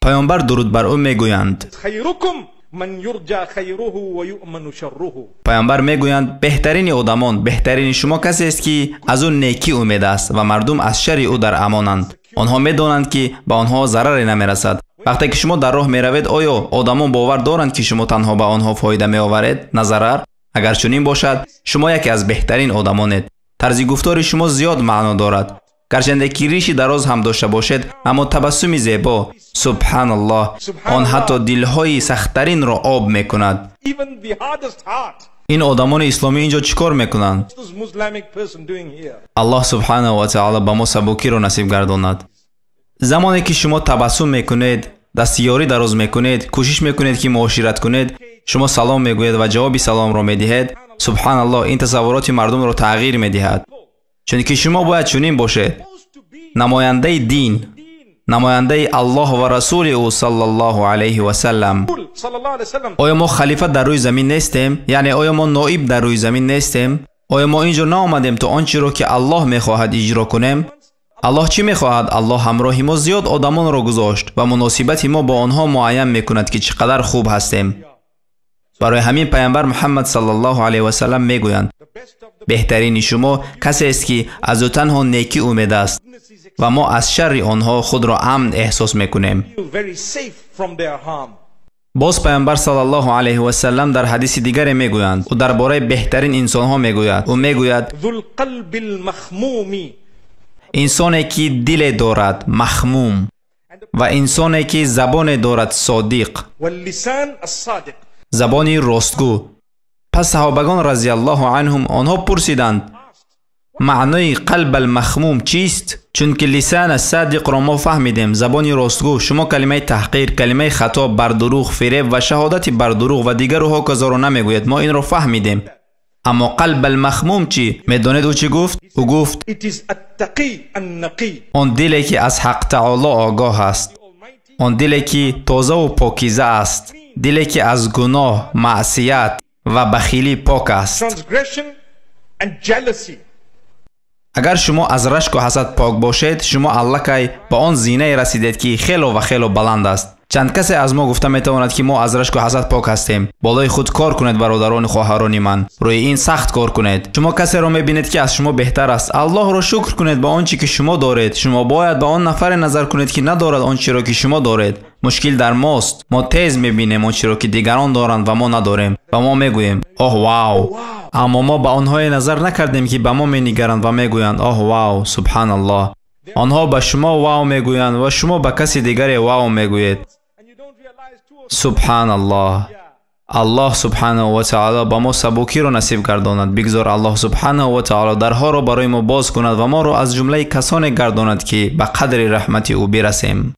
پیامبر درود بر او میگویند پیامبر میگویند بهترین آدمان، بهترین شما کسی است که از او نیکی امید است و مردم از شر او در امانند. آنها میدانند که به آنها ضرری نمیرسد. وقتی که شما در راه میروید آیا آدمان باور دارند که شما تنها به آنها فایده میآورید نه ضرر؟ اگر چنین باشد شما یکی از بهترین آدمانید. طرز گفتار شما زیاد معنا دارد. گرچه که ریشی دراز هم داشته باشد اما تبسم زیبا، سبحان الله، آن حتی دلهای سخت‌ترین را آب میکند. این آدمان اسلامی اینجا چیکار میکنند؟ الله سبحانه و تعالی به ما سبکی را نصیب گرداند. زمانی که شما تبسم میکنید، دستیاری دراز میکنید، کوشش میکنید که معاشرت کنید، شما سلام میگویید و جواب سلام را میدهید، سبحان الله، این تصورات مردم را تغییر میدهد. چون که شما باید چنین باشید، نماینده دین، نماینده الله و رسول او صلی الله علیه و سلم. آیا ما خلیفه در روی زمین نیستیم؟ یعنی آیا ما نائب در روی زمین نیستیم؟ آیا ما اینجا نآمدیم تا آنچه را که الله میخواهد اجرا کنیم؟ الله چی میخواهد؟ الله همراه ما زیاد آدمان را گذاشت و مناسبت ما با آنها معین میکند که چقدر خوب هستیم. برای همین پیامبر محمد صلی الله علیه و سلم میگویند بهترین شما کسی است که از او تنها نیکی امید است و ما از شر آنها خود را امن احساس میکنیم. باز پیامبر صلی الله علیه و سلم در حدیث دیگر میگویند او درباره بهترین انسان ها میگوید، او میگوید انسانی که دل دارد مخموم و انسانی که زبان دارد صادق، زبانی راستگو. پس صحابگان رضی الله عنهم آنها پرسیدند معنای قلب المخموم چیست؟ چون که لسان صادق را ما فهمیدیم، زبانی راستگو. شما کلمه تحقیر، کلمه خطا، بر دروغ، فریب و شهادت بر دروغ و دیگر ها کذا را نمیگوید، ما این را فهمیدیم. اما قلب المخموم چی؟ میدانید او چی گفت؟ او گفت آن دلی که از حق تعالی آگاه است، آن دلی که تازه و پاکیزه است، دلی که از گناه، معصیت و بخیلی پاک است. اگر شما از رشک و حسد پاک باشید، شما الکی به آن زینه رسیدید که خیلی و خیلی بلند است. چند کسی از ما گفته میتواند که ما از رشک و حسد پاک هستیم. بالای خود کار کنید برادران خواهران من، روی این سخت کار کنید. شما کسی را میبینید که از شما بهتر است، الله را شکر کنید به آنچه که شما دارید. شما باید به آن نفر نظر کنید که ندارد آنچه را که شما دارید. مشکل در ماست، ما تیز میبینیم آنچه را که دیگران دارند و ما نداریم و ما میگوییم اوه واو، اما ما به آنها نظر نکردیم که به ما مینگرند و میگویند اوه واو، سبحان الله. آنها به شما واو میگویند و شما به کسی دیگری واو میگویید. سبحان الله. الله سبحانه و تعالی با ما سبکی را نصیب گرداند. بگذار الله سبحانه و تعالی درها را برای ما باز کند و ما را از جمله کسانی گرداند که به قدر رحمت او برسیم.